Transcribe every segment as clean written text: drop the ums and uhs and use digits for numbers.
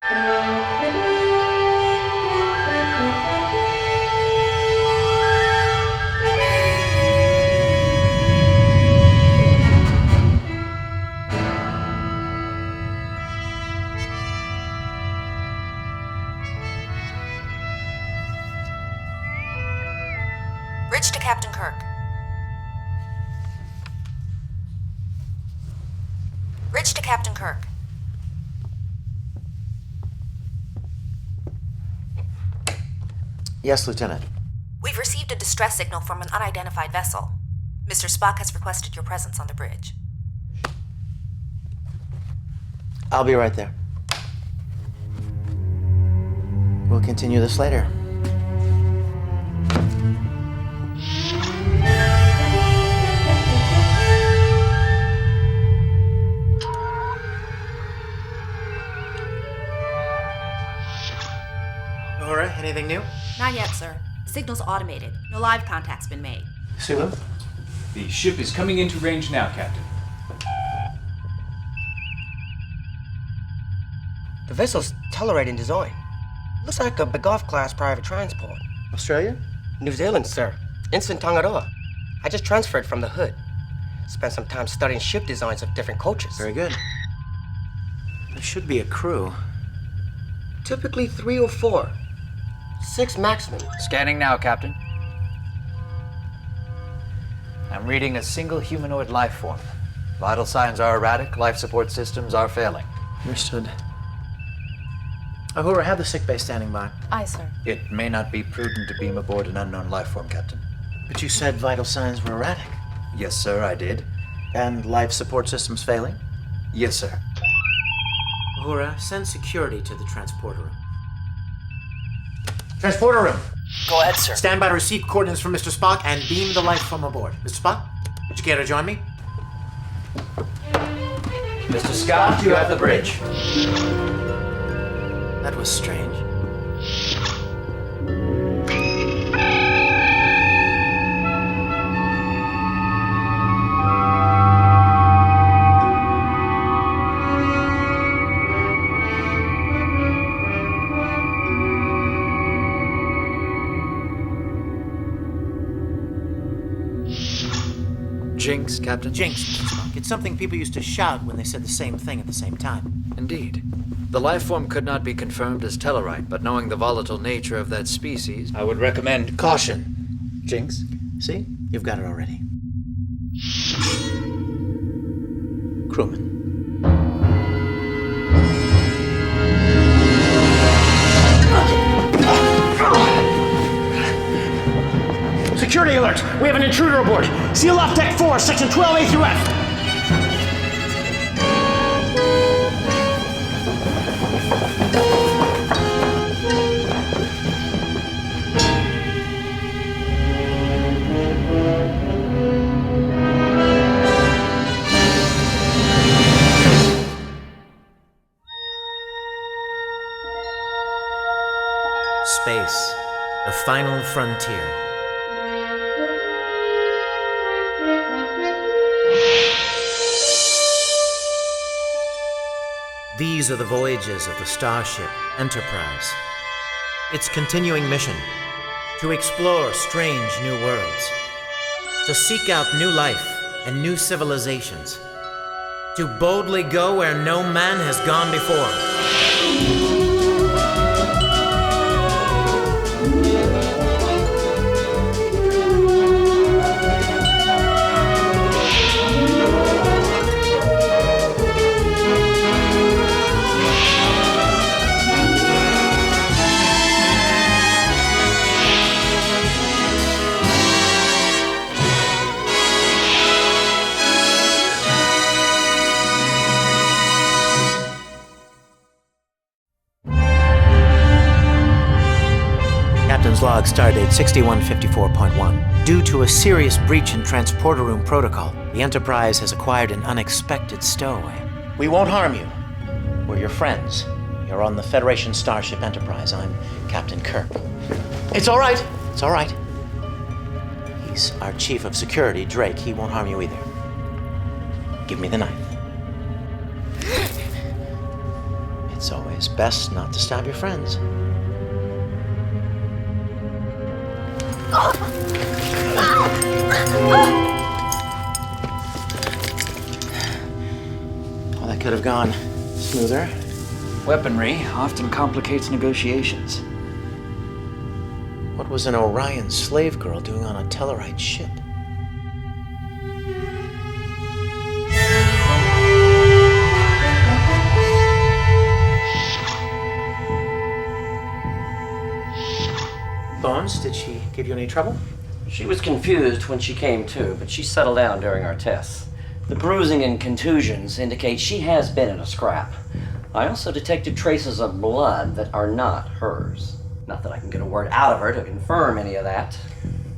Bridge to Captain Kirk. Bridge to Captain Kirk. Yes, Lieutenant. We've received a distress signal from an unidentified vessel. Mr. Spock has requested your presence on the bridge. I'll be right there. We'll continue this later. Uhura, anything new? Not yet, sir. The signal's automated. No live contact's been made. Sulu? The ship is coming into range now, Captain. The vessel's Tellarite in design. Looks like a Begov-class private transport. Australia? New Zealand, sir. Instant Tangaroa. I just transferred from the hood. Spent some time studying ship designs of different cultures. Very good. There should be a crew. Typically 3 or 4. 6 maximum. Scanning now, Captain. I'm reading a single humanoid life form. Vital signs are erratic, life support systems are failing. Understood. Uhura, have the sickbay standing by. Aye, sir. It may not be prudent to beam aboard an unknown life form, Captain. But you said vital signs were erratic. Yes, sir, I did. And life support systems failing? Yes, sir. Uhura, send security to the transporter room. Transporter room! Go ahead, sir. Stand by to receive coordinates from Mr. Spock and beam the life from aboard. Mr. Spock, would you care to join me? Mr. Scott, you have the bridge. That was strange. Jinx, Captain? Jinx, Mr. Spock. It's something people used to shout when they said the same thing at the same time. Indeed. The life form could not be confirmed as Tellarite, but knowing the volatile nature of that species, I would recommend caution. Jinx? See? You've got it already. Crewman. Security alert! We have an intruder aboard! Seal off Deck 4, Section 12A through F! Space, the final frontier. These are the voyages of the starship Enterprise. Its continuing mission: to explore strange new worlds, to seek out new life and new civilizations, to boldly go where no man has gone before. Captain's log, stardate 6154.1. Due to a serious breach in transporter room protocol, the Enterprise has acquired an unexpected stowaway. We won't harm you. We're your friends. You're on the Federation starship Enterprise. I'm Captain Kirk. It's all right. It's all right. He's our chief of security, Drake. He won't harm you either. Give me the knife. It's It's always best not to stab your friends. Well, that could have gone smoother. Weaponry often complicates negotiations. What was an Orion slave girl doing on a Tellarite ship? Bones, did she give you any trouble? She was confused when she came to, but she settled down during our tests. The bruising and contusions indicate she has been in a scrap. I also detected traces of blood that are not hers. Not that I can get a word out of her to confirm any of that.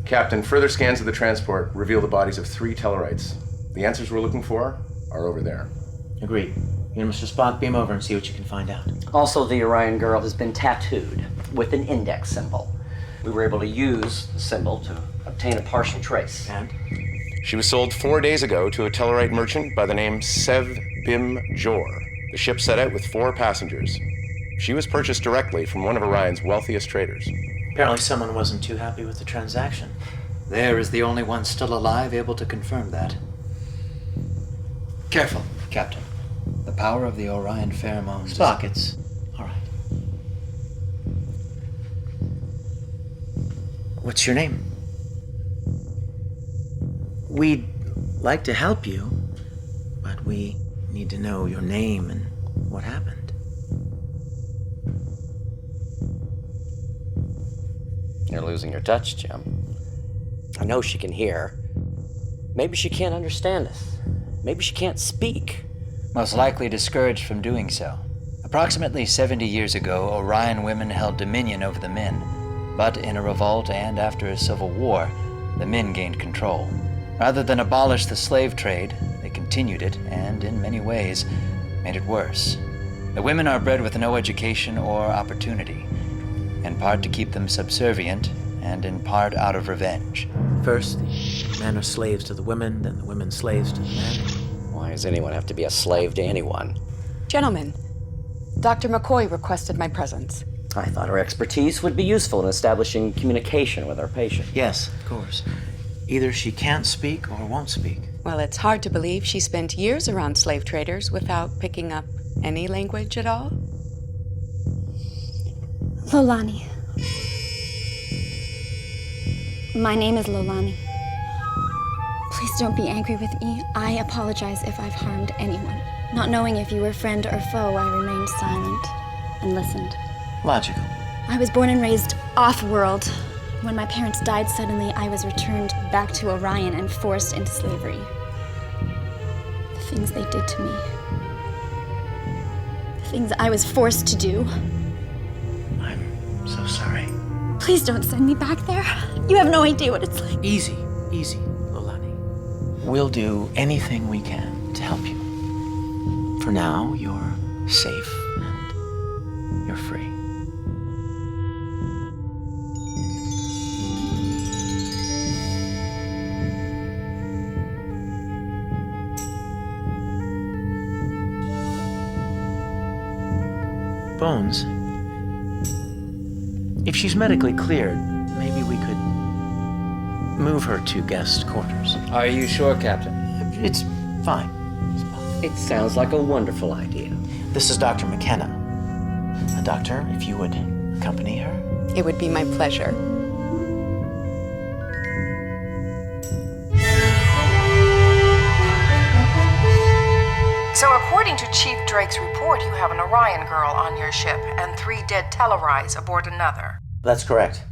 Captain, further scans of the transport reveal the bodies of 3 Tellarites. The answers we're looking for are over there. Agreed. You and Mr. Spock beam over and see what you can find out. Also, the Orion girl has been tattooed with an index symbol. We were able to use the symbol to obtain a partial trace. And? She was sold 4 days ago to a Tellarite merchant by the name Sev Bim Jor. The ship set out with 4 passengers. She was purchased directly from one of Orion's wealthiest traders. Apparently someone wasn't too happy with the transaction. There is the only one still alive able to confirm that. Careful, Captain. The power of the Orion pheromones... Spock, it's all right. What's your name? We'd like to help you, but we need to know your name and what happened. You're losing your touch, Jim. I know she can hear. Maybe she can't understand us. Maybe she can't speak. Most likely discouraged from doing so. Approximately 70 years ago, Orion women held dominion over the men. But in a revolt and after a civil war, the men gained control. Rather than abolish the slave trade, they continued it and, in many ways, made it worse. The women are bred with no education or opportunity, in part to keep them subservient, and in part out of revenge. First, the men are slaves to the women, then the women slaves to the men. Why does anyone have to be a slave to anyone? Gentlemen, Dr. McCoy requested my presence. I thought her expertise would be useful in establishing communication with our patient. Yes, of course. Either she can't speak or won't speak. Well, it's hard to believe she spent years around slave traders without picking up any language at all. Lolani. My name is Lolani. Please don't be angry with me. I apologize if I've harmed anyone. Not knowing if you were friend or foe, I remained silent and listened. Logical. I was born and raised off-world. When my parents died suddenly, I was returned back to Orion and forced into slavery. The things they did to me. The things I was forced to do. I'm so sorry. Please don't send me back there. You have no idea what it's like. Easy, Lolani. We'll do anything we can to help you. For now, you're safe and you're free. Bones, if she's medically cleared, maybe we could move her to guest quarters. Are you sure, Captain? It's fine. It sounds like a wonderful idea. This is Dr. McKenna. Doctor, if you would accompany her. It would be my pleasure. So according to Chief Drake's report, you have an Orion girl on your ship and 3 dead Tellarites aboard another. That's correct.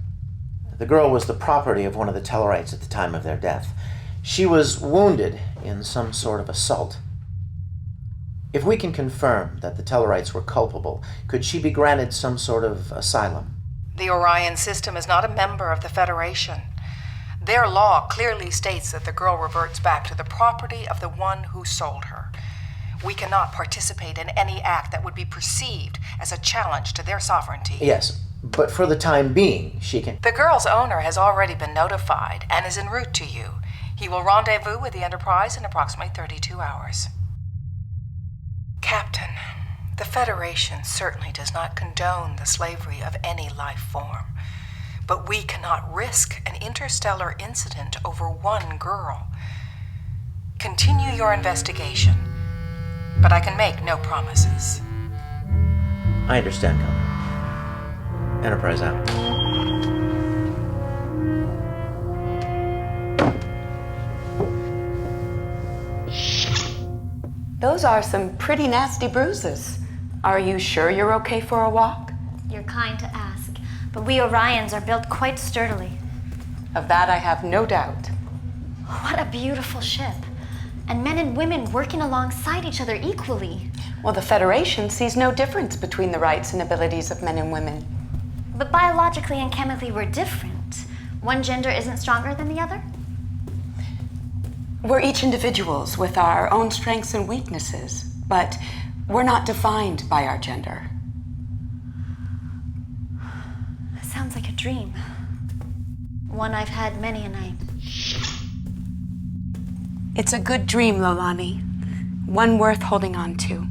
The girl was the property of one of the Tellarites at the time of their death. She was wounded in some sort of assault. If we can confirm that the Tellarites were culpable, could she be granted some sort of asylum? The Orion system is not a member of the Federation. Their law clearly states that the girl reverts back to the property of the one who sold her. We cannot participate in any act that would be perceived as a challenge to their sovereignty. Yes, but for the time being, she can... The girl's owner has already been notified and is en route to you. He will rendezvous with the Enterprise in approximately 32 hours. Captain, The Federation certainly does not condone the slavery of any life form, but we cannot risk an interstellar incident over one girl. Continue your investigation, but I can make no promises. I understand, Commander. Enterprise out. Those are some pretty nasty bruises. Are you sure you're okay for a walk? You're kind to ask, but we Orions are built quite sturdily. Of that I have no doubt. What a beautiful ship. And men and women working alongside each other equally. Well, the Federation sees no difference between the rights and abilities of men and women. But biologically and chemically we're different. One gender isn't stronger than the other? We're each individuals with our own strengths and weaknesses, but we're not defined by our gender. Sounds like a dream. One I've had many a night. It's a good dream, Lolani. One worth holding on to.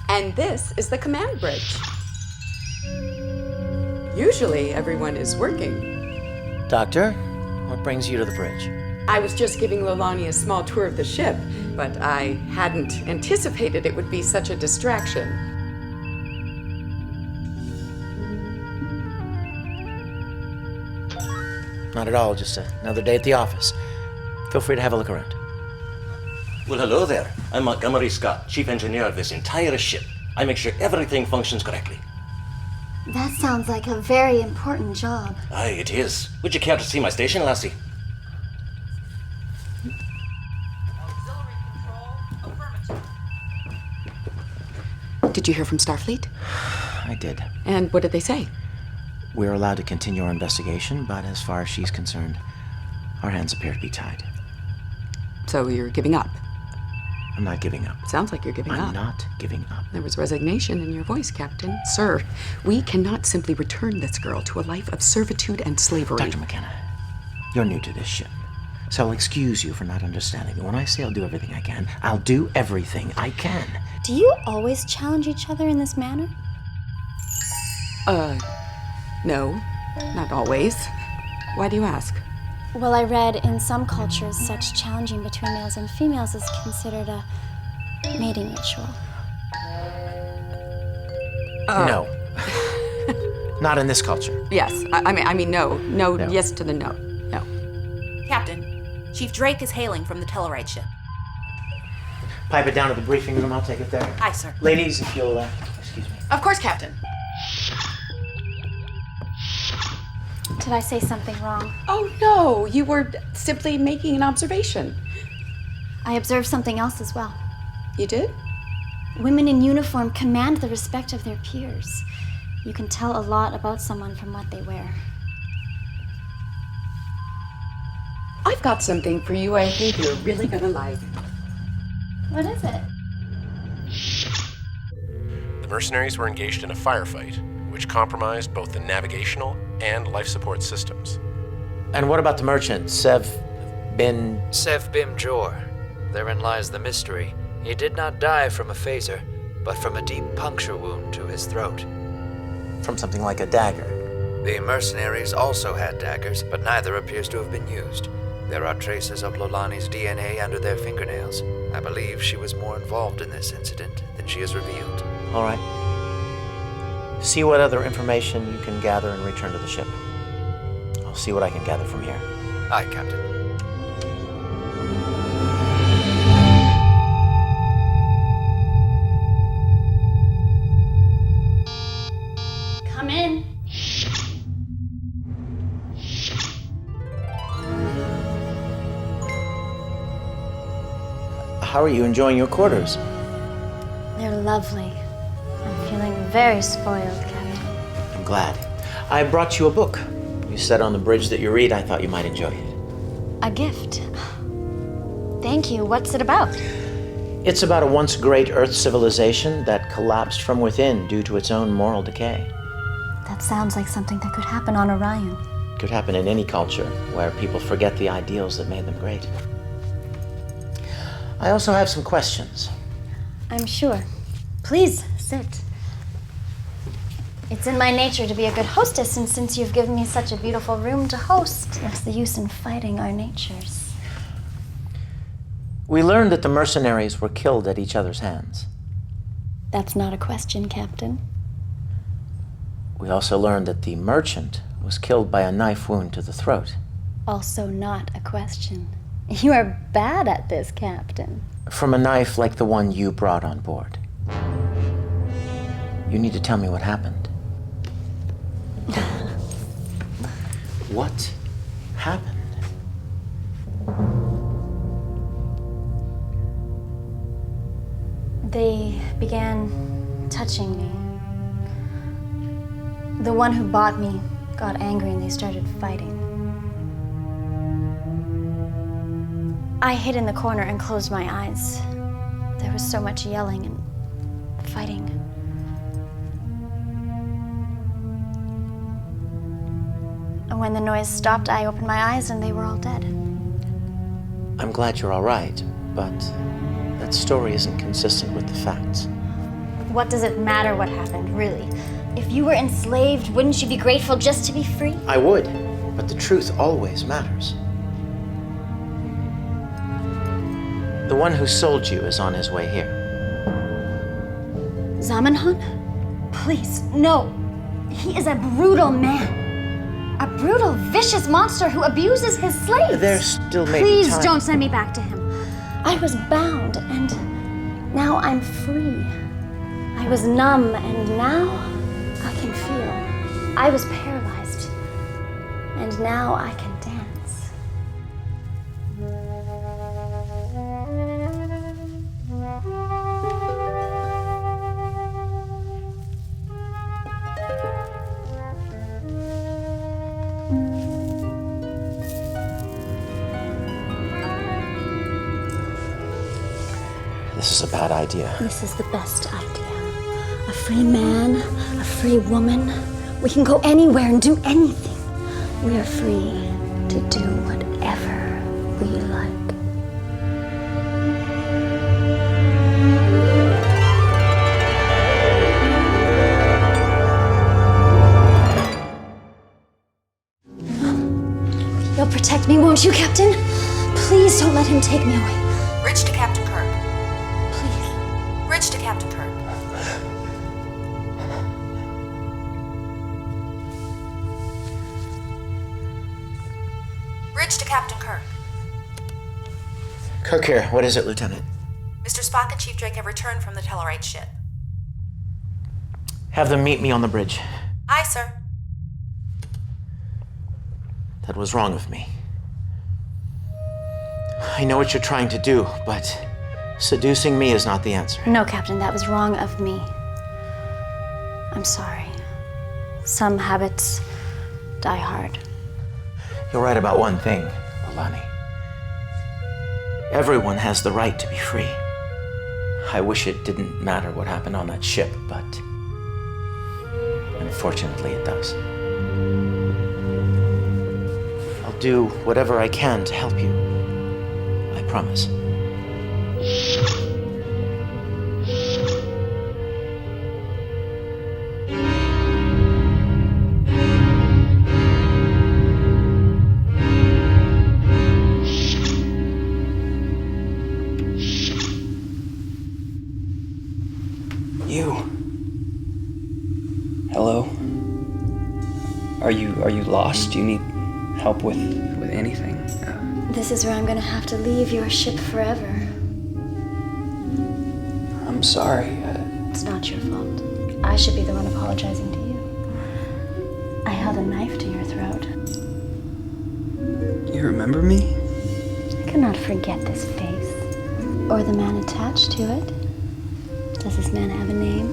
And this is the command bridge. Usually everyone is working. Doctor, what brings you to the bridge? I was just giving Lolani a small tour of the ship, but I hadn't anticipated it would be such a distraction. Not at all, just another day at the office. Feel free to have a look around. Well, hello there. I'm Montgomery Scott, chief engineer of this entire ship. I make sure everything functions correctly. That sounds like a very important job. Aye, it is. Would you care to see my station, lassie? Did you hear from Starfleet? I did. And what did they say? We're allowed to continue our investigation, but as far as she's concerned, our hands appear to be tied. So you're giving up? I'm not giving up. Sounds like you're giving up. I'm not giving up. There was resignation in your voice, Captain. Sir, we cannot simply return this girl to a life of servitude and slavery. Dr. McKenna, you're new to this ship, so I'll excuse you for not understanding. But when I say I'll do everything I can, I'll do everything I can. Do you always challenge each other in this manner? No, not always. Why do you ask? Well, I read in some cultures such challenging between males and females is considered a mating ritual. No. Not in this culture. Yes, I mean, no. No, yes to the no. No. Captain, Chief Drake is hailing from the Tellarite ship. Pipe it down to the briefing room. I'll take it there. Aye, sir. Ladies, if you'll, excuse me. Of course, Captain. Did I say something wrong? Oh, no. You were simply making an observation. I observed something else as well. You did? Women in uniform command the respect of their peers. You can tell a lot about someone from what they wear. I've got something for you I think you're really gonna like. What is it? The mercenaries were engaged in a firefight, which compromised both the navigational and life support systems. And what about the merchant, Sev Bim Jor. Therein lies the mystery. He did not die from a phaser, but from a deep puncture wound to his throat. From something like a dagger. The mercenaries also had daggers, but neither appears to have been used. There are traces of Lolani's DNA under their fingernails. I believe she was more involved in this incident than she has revealed. All right. See what other information you can gather and return to the ship. I'll see what I can gather from here. Aye, Captain. Come in. How are you enjoying your quarters? They're lovely. I'm feeling very spoiled, Captain. I'm glad. I brought you a book. You said on the bridge that you read. I thought you might enjoy it. A gift. Thank you. What's it about? It's about a once great Earth civilization that collapsed from within due to its own moral decay. That sounds like something that could happen on Orion. could happen in any culture where people forget the ideals that made them great. I also have some questions. I'm sure. Please, sit. It's in my nature to be a good hostess, and since you've given me such a beautiful room to host, what's the use in fighting our natures? We learned that the mercenaries were killed at each other's hands. That's not a question, Captain. We also learned that the merchant was killed by a knife wound to the throat. Also not a question. You are bad at this, Captain. From a knife like the one you brought on board. You need to tell me what happened. What happened? They began touching me. The one who bought me got angry and they started fighting. I hid in the corner and closed my eyes. There was so much yelling and fighting. And when the noise stopped, I opened my eyes and they were all dead. I'm glad you're all right, but that story isn't consistent with the facts. What does it matter what happened, really? If you were enslaved, wouldn't you be grateful just to be free? I would, but the truth always matters. The one who sold you is on his way here. Zamenhof? Please, no. He is a brutal man. A brutal, vicious monster who abuses his slaves. There still may be Please time. don't send me back to him. I was bound, and now I'm free. I was numb, and now I can feel. I was paralyzed, and now I can dance. This is a bad idea. This is the best idea. A free man, a free woman. We can go anywhere and do anything. We are free to do whatever we like. You'll protect me, won't you, Captain? Please don't let him take me away. Bridge to Captain Kirk. Please. Bridge to Captain Kirk. Bridge to Captain Kirk. Kirk here. What is it, Lieutenant? Mr. Spock and Chief Drake have returned from the Tellarite ship. Have them meet me on the bridge. Aye, sir. That was wrong of me. I know what you're trying to do, but seducing me is not the answer. No, Captain, that was wrong of me. I'm sorry. Some habits die hard. You're right about one thing, Lolani. Everyone has the right to be free. I wish it didn't matter what happened on that ship, but unfortunately it does. I'll do whatever I can to help you. I promise. You. Hello. Are you lost? Do you need help with anything? This is where I'm gonna have to leave your ship forever. I'm sorry. It's not your fault. I should be the one apologizing to you. I held a knife to your throat. You remember me? I cannot forget this face. Or the man attached to it. Does this man have a name?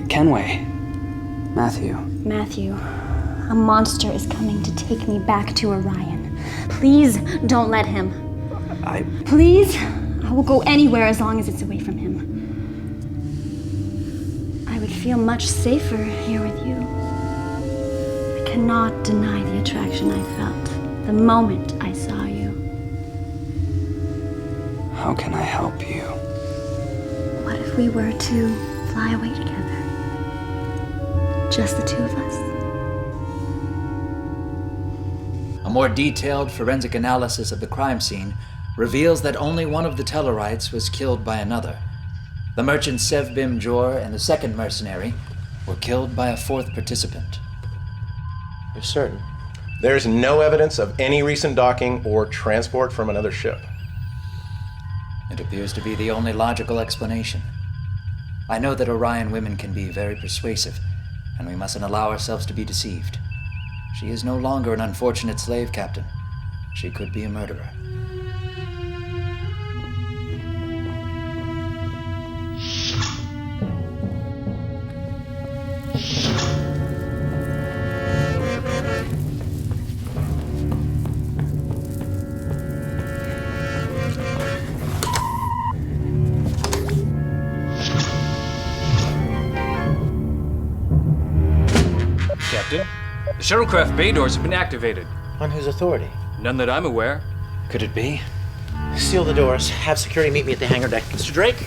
Kenway. Matthew. Matthew, a monster is coming to take me back to Orion. Please don't let him. Please? I will go anywhere as long as it's away from him. I would feel much safer here with you. cannot deny the attraction I felt the moment I saw you. How can I help you? What if we were to fly away together? Just the two of us? A more detailed forensic analysis of the crime scene reveals that only one of the Tellarites was killed by another. The merchant Sev Bim Jor and the second mercenary were killed by a fourth participant. You're certain? There's no evidence of any recent docking or transport from another ship. It appears to be the only logical explanation. I know that Orion women can be very persuasive, and we mustn't allow ourselves to be deceived. She is no longer an unfortunate slave captain. She could be a murderer. Captain, the shuttlecraft bay doors have been activated. On whose authority? None that I'm aware. Could it be? Seal the doors. Have security meet me at the hangar deck. Mr. Drake?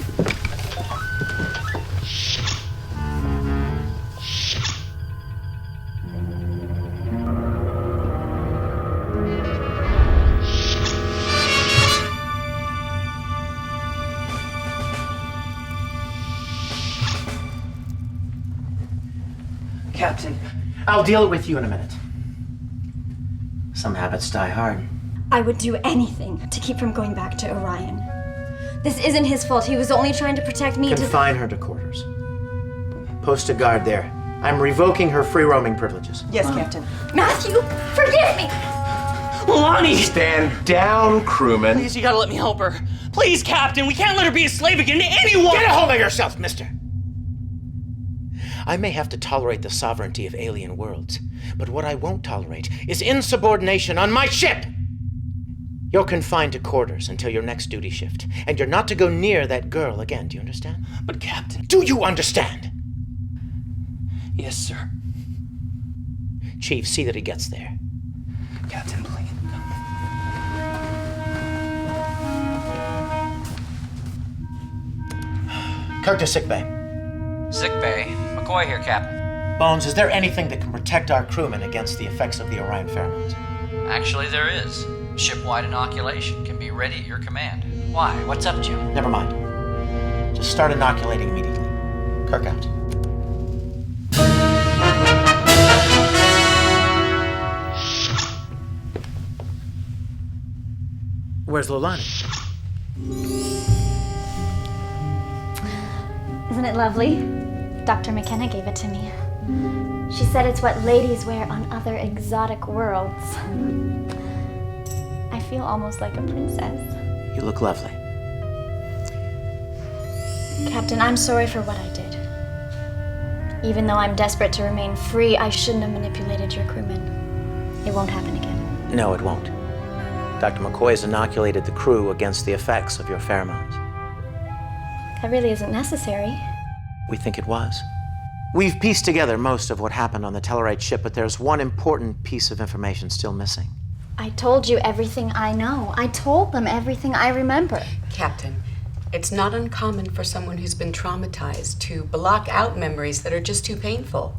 Captain. I'll deal with you in a minute. Some habits die hard. I would do anything to keep from going back to Orion. This isn't his fault. He was only trying to protect me. Confine her to quarters. Post a guard there. I'm revoking her free roaming privileges. Yes, Captain. Matthew, forgive me! Lolani! Stand down, crewman. Please, you gotta let me help her. Please, Captain, we can't let her be a slave again to anyone! Get a hold of yourself, mister! I may have to tolerate the sovereignty of alien worlds, but what I won't tolerate is insubordination on my ship! You're confined to quarters until your next duty shift, and you're not to go near that girl again, do you understand? But, Captain... Do you understand? Yes, sir. Chief, see that he gets there. Captain, please. Kirk to sickbay. Sickbay. McCoy here, Captain. Bones, is there anything that can protect our crewmen against the effects of the Orion pheromones? Actually, there is. Ship-wide inoculation can be ready at your command. Why? What's up, Jim? Never mind. Just start inoculating immediately. Kirk out. Where's Lolani? Isn't it lovely? Dr. McKenna gave it to me. She said it's what ladies wear on other exotic worlds. I feel almost like a princess. You look lovely. Captain, I'm sorry for what I did. Even though I'm desperate to remain free, I shouldn't have manipulated your crewmen. It won't happen again. No, it won't. Dr. McCoy has inoculated the crew against the effects of your pheromones. That really isn't necessary. We think it was. We've pieced together most of what happened on the Tellarite ship, but there's one important piece of information still missing. I told you everything I know. I told them everything I remember. Captain, it's not uncommon for someone who's been traumatized to block out memories that are just too painful.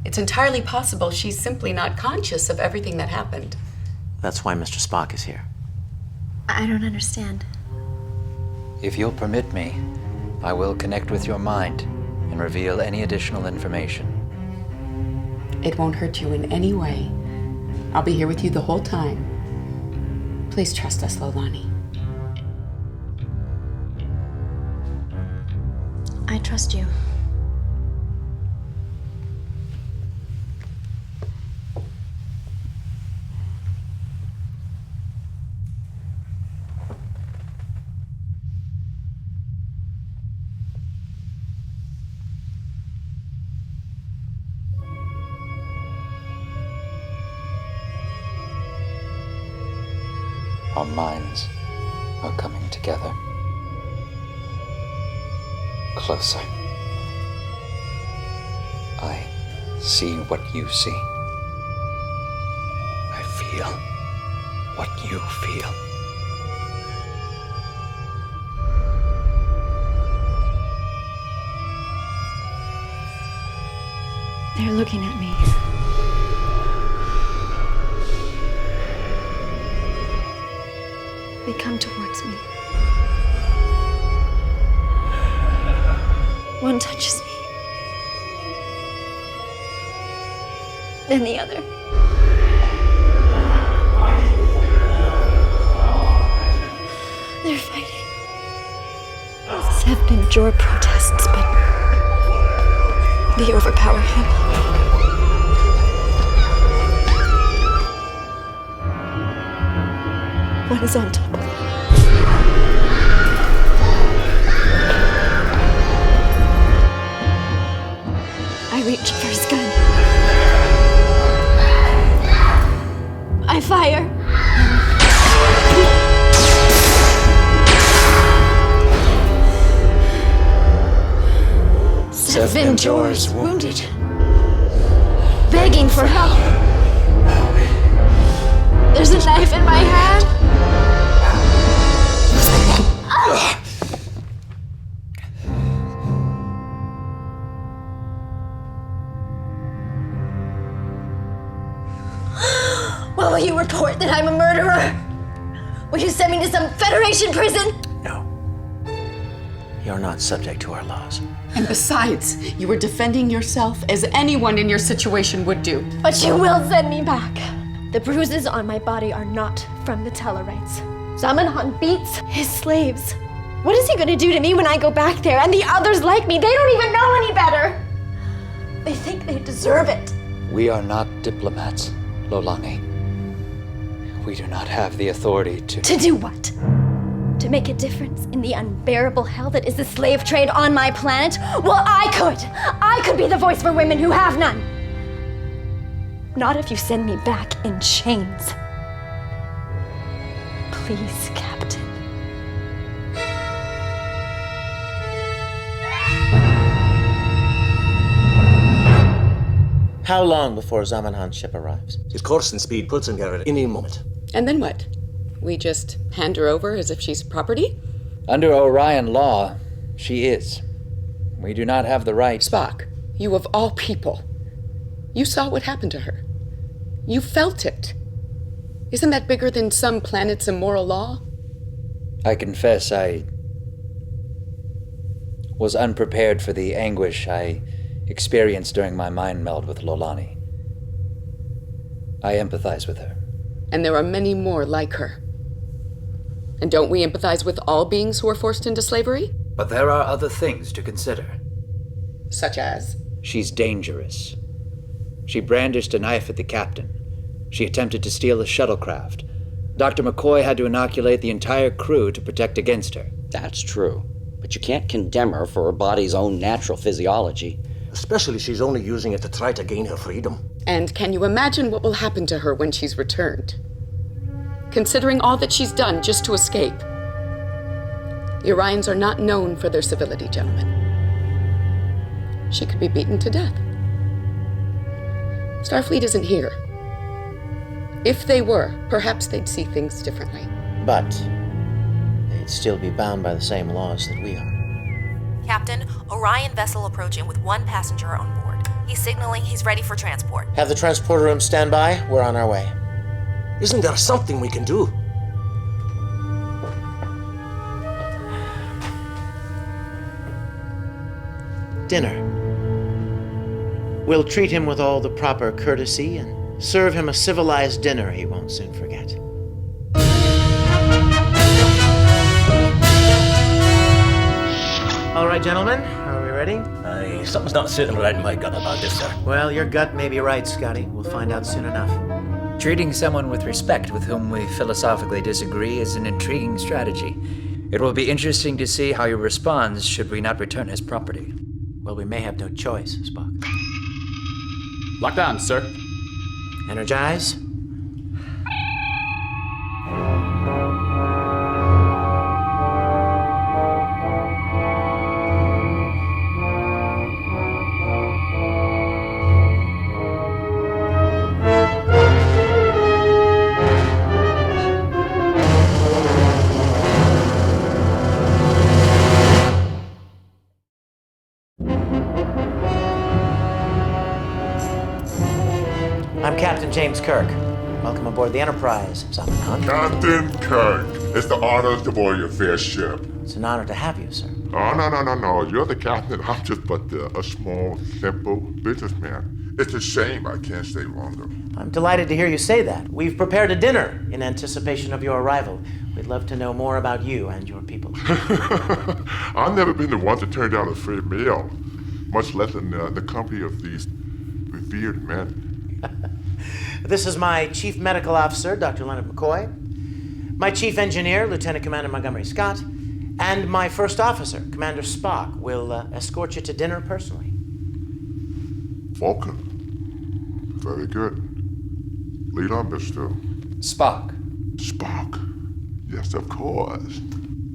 It's entirely possible she's simply not conscious of everything that happened. That's why Mr. Spock is here. I don't understand. If you'll permit me, I will connect with your mind and reveal any additional information. It won't hurt you in any way. I'll be here with you the whole time. Please trust us, Lolani. I trust you. Our minds are coming together. Closer. I see what you see. feel what you feel. They're looking at me. They come towards me. One touches me. Then the other. They're fighting. Captain Kirk protests, but they overpower him. One is on top of him. I reach for his gun. I fire. Seven Jor's wounded, begging for help. There's a knife in my hand. Well, will you report that I'm a murderer? Will you send me to some Federation prison? No. You're not subject to our laws. And besides, you were defending yourself as anyone in your situation would do. But you will send me back. The bruises on my body are not from the Tellarites. Zamenhof beats his slaves. What is he gonna do to me when I go back there? And the others like me, they don't even know any better. They think they deserve it. We are not diplomats, Lolani. We do not have the authority to... To do what? To make a difference in the unbearable hell that is the slave trade on my planet? Well, I could be the voice for women who have none. Not if you send me back in chains. Please, Captain. How long before Zamenhof's ship arrives? His course and speed puts him there at any moment. And then what? We just hand her over as if she's property? Under Orion law, she is. We do not have the right... Spock, you of all people. You saw what happened to her. You felt it. Isn't that bigger than some planet's immoral law? I confess I was unprepared for the anguish I experienced during my mind meld with Lolani. I empathize with her. And there are many more like her. And don't we empathize with all beings who are forced into slavery? But there are other things to consider. Such as? She's dangerous. She brandished a knife at the captain. She attempted to steal a shuttlecraft. Dr. McCoy had to inoculate the entire crew to protect against her. That's true. But you can't condemn her for her body's own natural physiology. Especially she's only using it to try to gain her freedom. And can you imagine what will happen to her when she's returned? Considering all that she's done just to escape. The Orions are not known for their civility, gentlemen. She could be beaten to death. Starfleet isn't here. If they were, perhaps they'd see things differently. But they'd still be bound by the same laws that we are. Captain, Orion vessel approaching with one passenger on board. He's signaling he's ready for transport. Have the transporter room stand by. We're on our way. Isn't there something we can do? Dinner. We'll treat him with all the proper courtesy and serve him a civilized dinner he won't soon forget. All right, gentlemen, are we ready? Something's not sitting right in my gut about this, sir. Well, your gut may be right, Scotty. We'll find out soon enough. Treating someone with respect with whom we philosophically disagree is an intriguing strategy. It will be interesting to see how he responds should we not return his property. Well, we may have no choice, Spock. Locked on, sir. Energize. James Kirk. Welcome aboard the Enterprise, Zamenhof. Captain Kirk, it's the honor to board your fair ship. It's an honor to have you, sir. Oh, no. You're the captain. I'm just but a small, simple businessman. It's a shame I can't stay longer. I'm delighted to hear you say that. We've prepared a dinner in anticipation of your arrival. We'd love to know more about you and your people. I've never been the one to turn down a free meal, much less in the company of these revered men. This is my Chief Medical Officer, Dr. Leonard McCoy, my Chief Engineer, Lieutenant Commander Montgomery Scott, and my First Officer, Commander Spock, will escort you to dinner personally. Vulcan. Very good. Lead on, Mr. Spock. Spock. Yes, of course.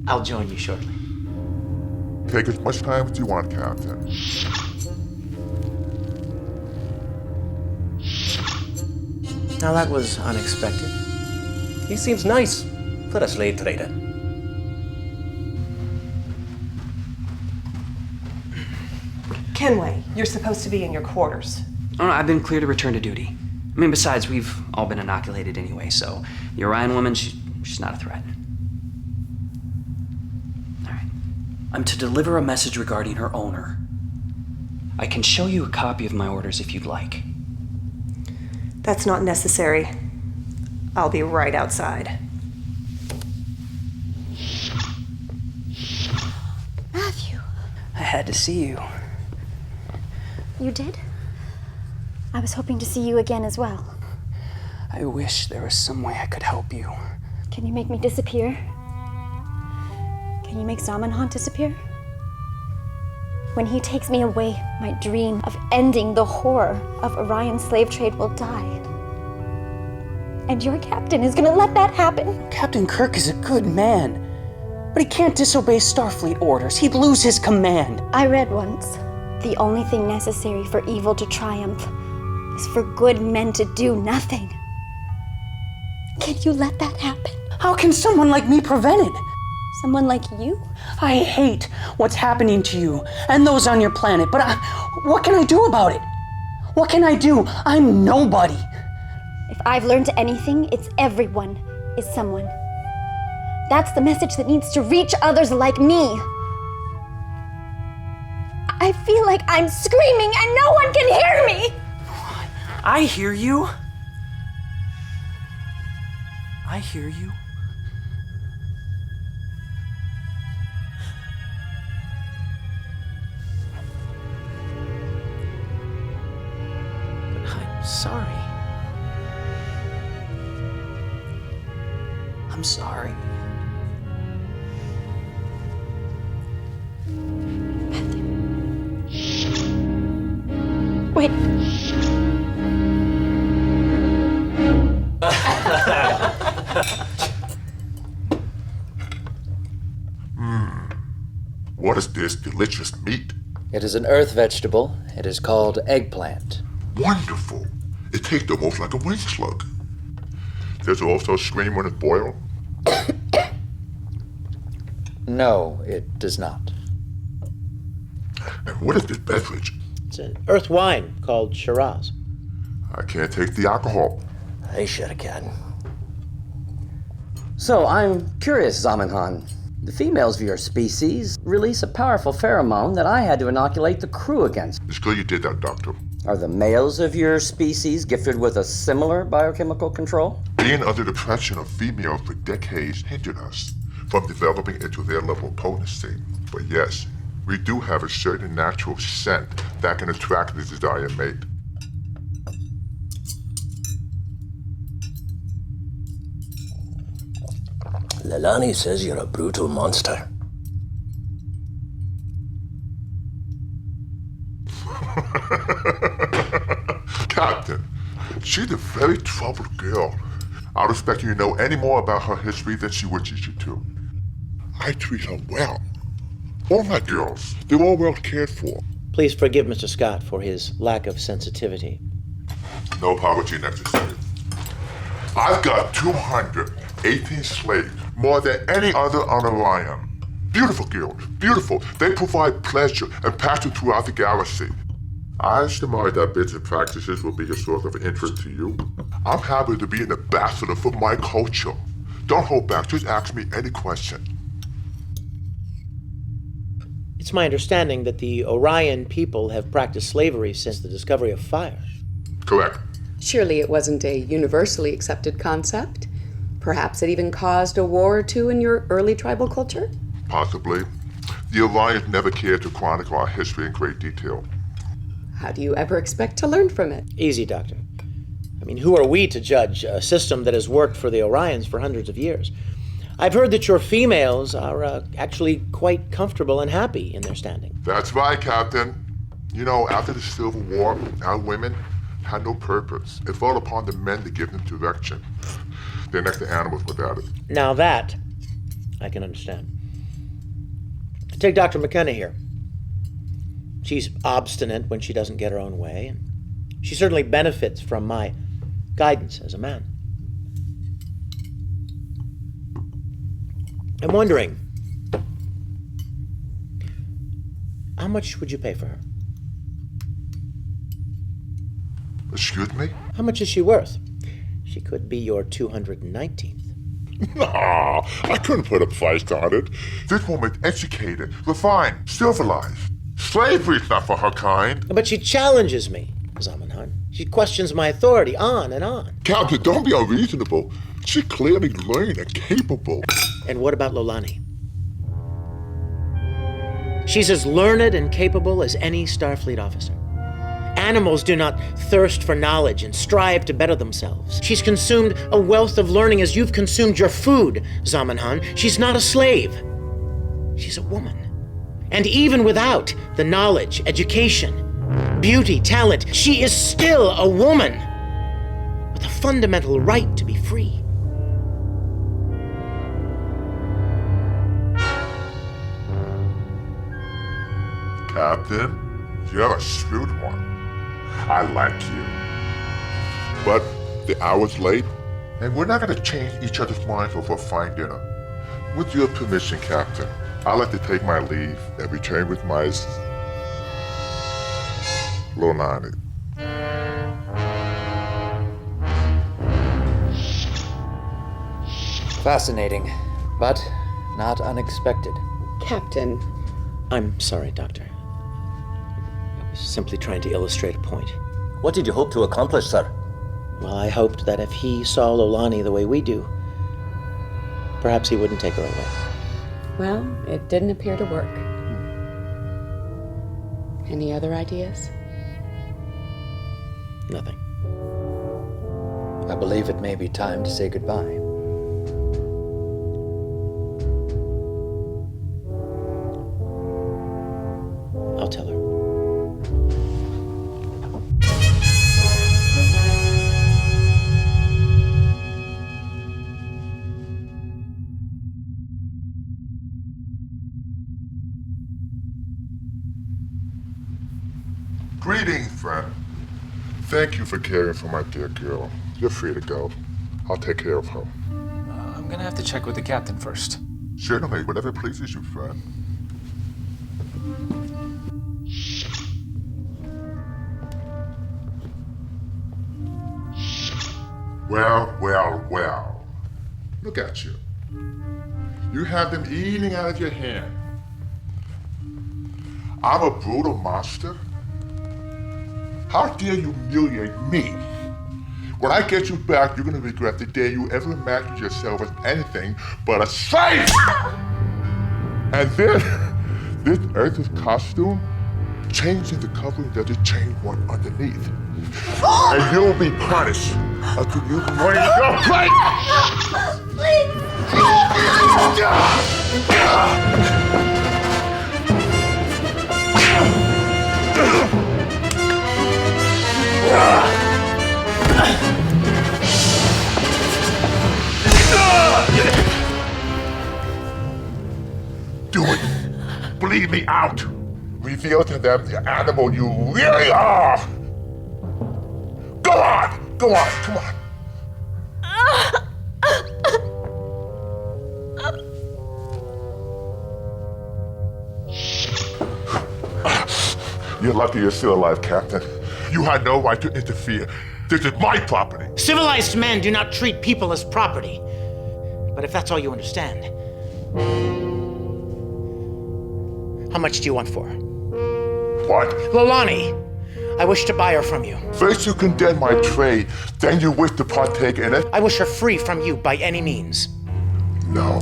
I'll join you shortly. Take as much time as you want, Captain. Now that was unexpected. He seems nice for a slave trader. Kenway, you're supposed to be in your quarters. Oh, no, I've been cleared to return to duty. I mean, besides, we've all been inoculated anyway, so the Orion woman, she's not a threat. All right. I'm to deliver a message regarding her owner. I can show you a copy of my orders if you'd like. That's not necessary. I'll be right outside. Matthew. I had to see you. You did? I was hoping to see you again as well. I wish there was some way I could help you. Can you make me disappear? Can you make Zamenhof disappear? When he takes me away, my dream of ending the horror of Orion slave trade will die. And your captain is gonna let that happen? Captain Kirk is a good man, but he can't disobey Starfleet orders. He'd lose his command. I read once, the only thing necessary for evil to triumph is for good men to do nothing. Can you let that happen? How can someone like me prevent it? Someone like you? I hate what's happening to you and those on your planet, but what can I do about it? What can I do? I'm nobody. If I've learned anything, it's everyone is someone. That's the message that needs to reach others like me. I feel like I'm screaming and no one can hear me. I hear you. I hear you. But I'm sorry. I'm sorry. Wait. What is this delicious meat? It is an earth vegetable. It is called eggplant. Wonderful. It tastes almost like a wing slug. Does it also scream when it's boiled? No, it does not. And what is this beverage? It's an earth wine called Shiraz. I can't take the alcohol. I sure can. So, I'm curious, Zamenhof. The females of your species release a powerful pheromone that I had to inoculate the crew against. It's good you did that, Doctor. Are the males of your species gifted with a similar biochemical control? Being under the pressure of females for decades hindered us from developing into their level of potency. But yes, we do have a certain natural scent that can attract the desired mate. Lolani says you're a brutal monster. Captain, she's a very troubled girl. I don't expect you to know any more about her history than she wishes you to. I treat her well. All my girls, they're all well cared for. Please forgive Mr. Scott for his lack of sensitivity. No apology necessary. I've got 218 slaves, more than any other on Orion. Beautiful girls, beautiful. They provide pleasure and passion throughout the galaxy. I estimate that bits and practices will be a sort of interest to you. I'm happy to be an ambassador for my culture. Don't hold back, just ask me any question. It's my understanding that the Orion people have practiced slavery since the discovery of fire. Correct. Surely it wasn't a universally accepted concept. Perhaps it even caused a war or two in your early tribal culture? Possibly. The Orions never cared to chronicle our history in great detail. How do you ever expect to learn from it? Easy, Doctor. I mean, who are we to judge a system that has worked for the Orions for hundreds of years? I've heard that your females are actually quite comfortable and happy in their standing. That's right, Captain. You know, after the Civil War, our women had no purpose. It fell upon the men to give them direction. They're next to animals without it. Now that, I can understand. Take Dr. McKenna here. She's obstinate when she doesn't get her own way, and she certainly benefits from my guidance as a man. I'm wondering, how much would you pay for her? Excuse me? How much is she worth? She could be your 219th. Nah, I couldn't put a price on it. This woman's educated, refined, civilized. Slavery's not for her kind. But she challenges me, Zamenhof. She questions my authority, on and on. Captain, don't be unreasonable. She's clearly learned and capable. And what about Lolani? She's as learned and capable as any Starfleet officer. Animals do not thirst for knowledge and strive to better themselves. She's consumed a wealth of learning as you've consumed your food, Zamenhof. She's not a slave. She's a woman. And even without the knowledge, education, beauty, talent, she is still a woman with a fundamental right to be free. Captain, you're a shrewd one. I like you. But the hour's late, and we're not going to change each other's minds over a fine dinner. With your permission, Captain, I'd like to take my leave and return with my Lolani. Fascinating, but not unexpected. Captain. I'm sorry, Doctor. I was simply trying to illustrate a point. What did you hope to accomplish, sir? Well, I hoped that if he saw Lolani the way we do, perhaps he wouldn't take her away. Well, it didn't appear to work. Any other ideas? Nothing. I believe it may be time to say goodbye. I'll tell her. Greetings, friend. Thank you for caring for my dear girl. You're free to go. I'll take care of her. I'm gonna have to check with the captain first. Certainly, whatever pleases you, friend. Well, well, well. Look at you. You have them eating out of your hand. I'm a brutal monster? How dare you humiliate me? When I get you back, you're gonna regret the day you ever imagined yourself as anything but a slave! And then, this Earth's costume, changing the covering doesn't change one underneath. And you'll be punished until you bring your plate! Do it! Bleed me out! Reveal to them the animal you really are! Go on! Go on! Come on! You're lucky you're still alive, Captain. You had no right to interfere. This is my property. Civilized men do not treat people as property. But if that's all you understand, how much do you want for her? What? Lolani, I wish to buy her from you. First you condemn my trade, then you wish to partake in it? I wish her free from you by any means. No.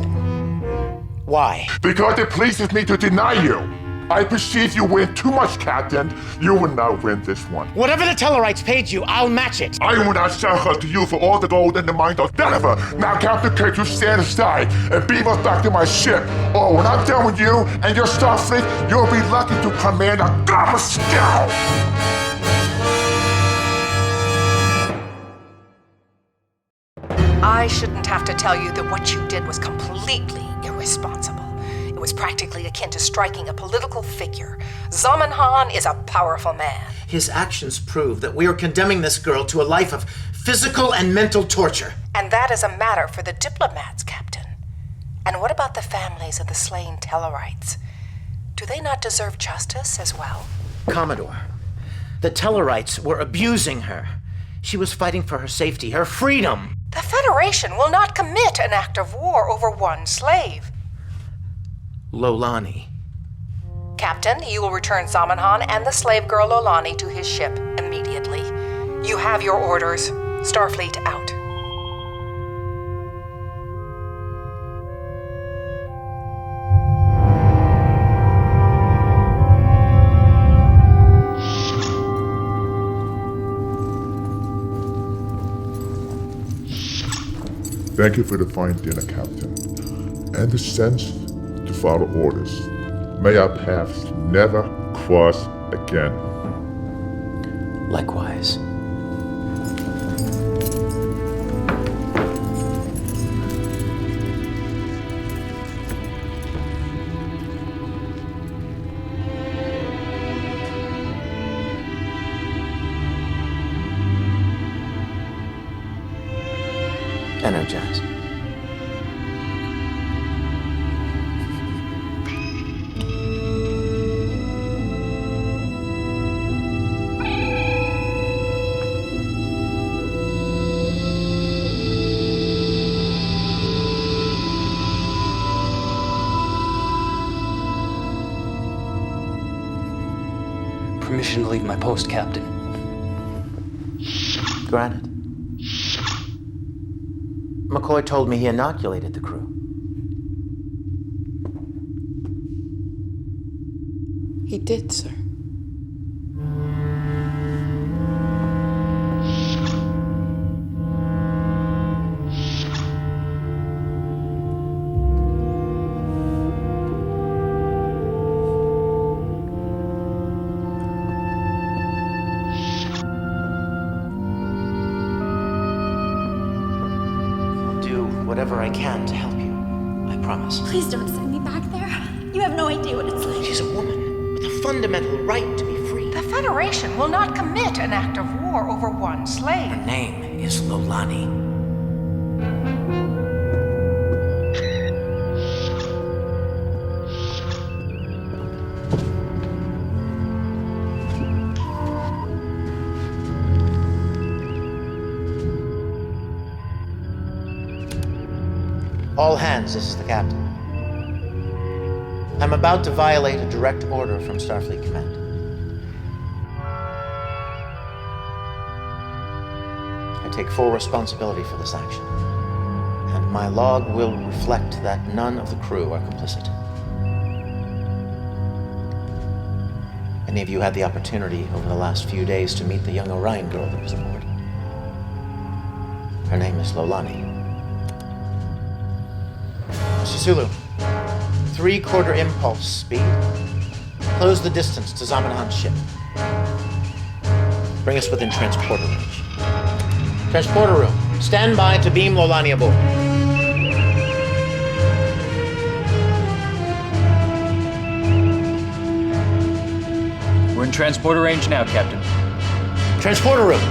Why? Because it pleases me to deny you. I perceive you win too much, Captain. You will not win this one. Whatever the Tellarites paid you, I'll match it. I will not sell her to you for all the gold in the mines of Denver. Now, Captain Kirk, you stand aside and beam us back to my ship. Or when I'm done with you and your Starfleet, you'll be lucky to command a gobble scout. I shouldn't have to tell you that what you did was completely irresponsible. It was practically akin to striking a political figure. Zamenhof is a powerful man. His actions prove that we are condemning this girl to a life of physical and mental torture. And that is a matter for the diplomats, Captain. And what about the families of the slain Tellarites? Do they not deserve justice as well? Commodore, the Tellarites were abusing her. She was fighting for her safety, her freedom. The Federation will not commit an act of war over one slave. Lolani. Captain, you will return Zamenhof and the slave girl Lolani to his ship immediately. You have your orders. Starfleet out. Thank you for the fine dinner, Captain, and the sense to follow orders. May our paths never cross again. Likewise. Energize. Permission to leave my post, Captain. Granted. McCoy told me he inoculated the crew. He did, sir. Whatever I can to help you. I promise. Please don't send me back there. You have no idea what it's like. She's a woman with a fundamental right to be free. The Federation will not commit an act of war over one slave. Her name is Lolani. All hands, this is the captain. I'm about to violate a direct order from Starfleet Command. I take full responsibility for this action, and my log will reflect that none of the crew are complicit. Many of you had the opportunity over the last few days to meet the young Orion girl that was aboard. Her name is Lolani. Sulu, 3/4 impulse speed. Close the distance to Zamenhof's ship. Bring us within transporter range. Transporter room, stand by to beam Lolani aboard. We're in transporter range now, Captain. Transporter room.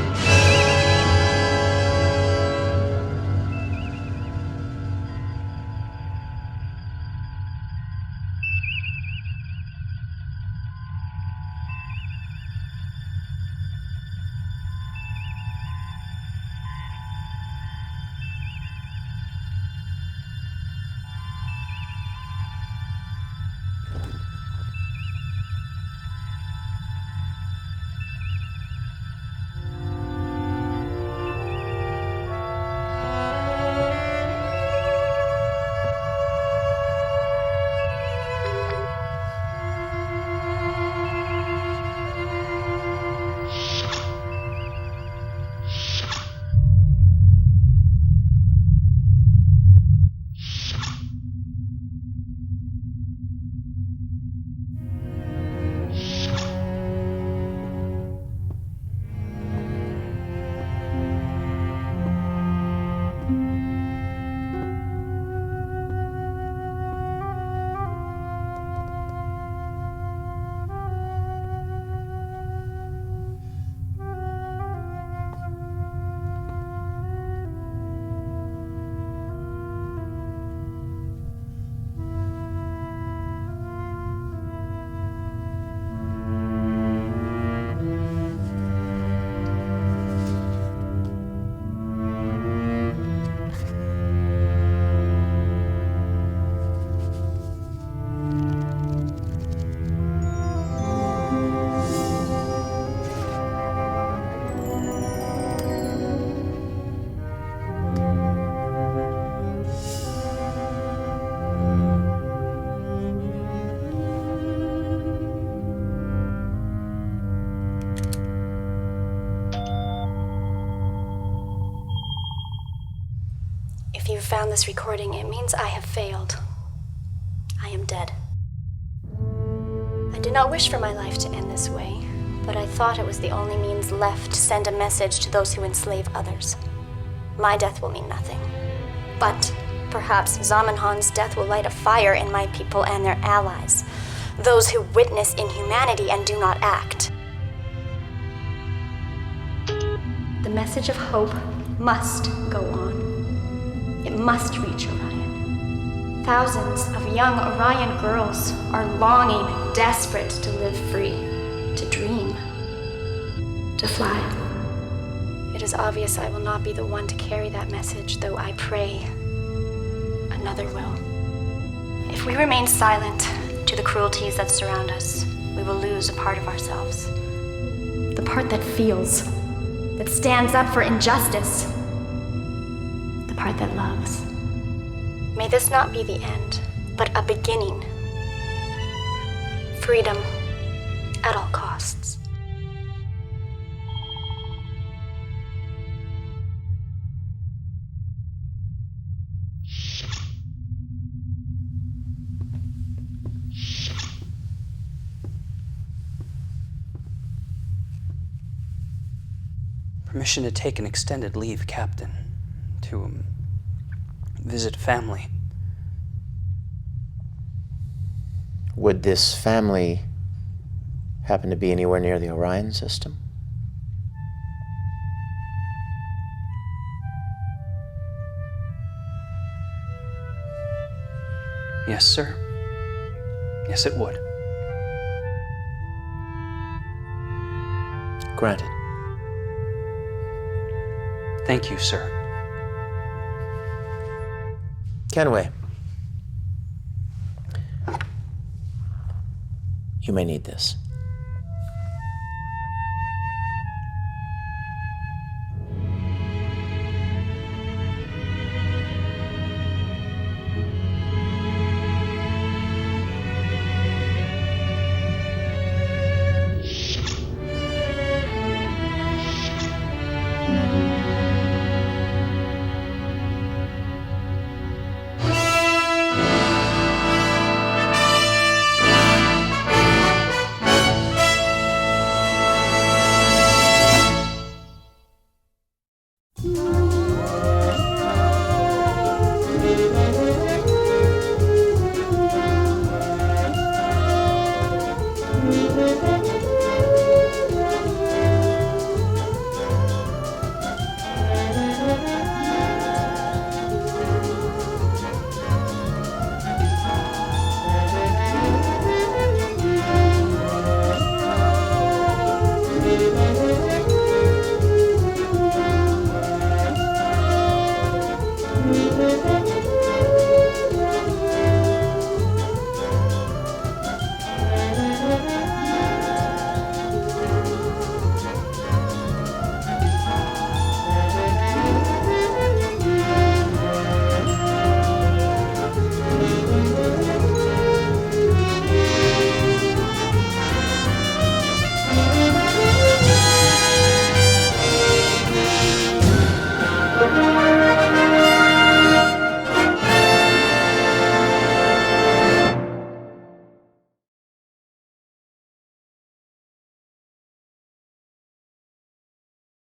this recording, it means I have failed. I am dead. I did not wish for my life to end this way, but I thought it was the only means left to send a message to those who enslave others. My death will mean nothing. But perhaps Zamenhof's death will light a fire in my people and their allies, those who witness inhumanity and do not act. The message of hope must go on. It must reach Orion. Thousands of young Orion girls are longing, desperate to live free, to dream, to fly. It is obvious I will not be the one to carry that message, though I pray another will. If we remain silent to the cruelties that surround us, we will lose a part of ourselves. The part that feels, that stands up for injustice, the part that loves. May this not be the end, but a beginning. Freedom at all costs. Permission to take an extended leave, Captain. To visit family. Would this family happen to be anywhere near the Orion system? Yes, sir. Yes, it would. Granted. Thank you, sir. Kenway. You may need this.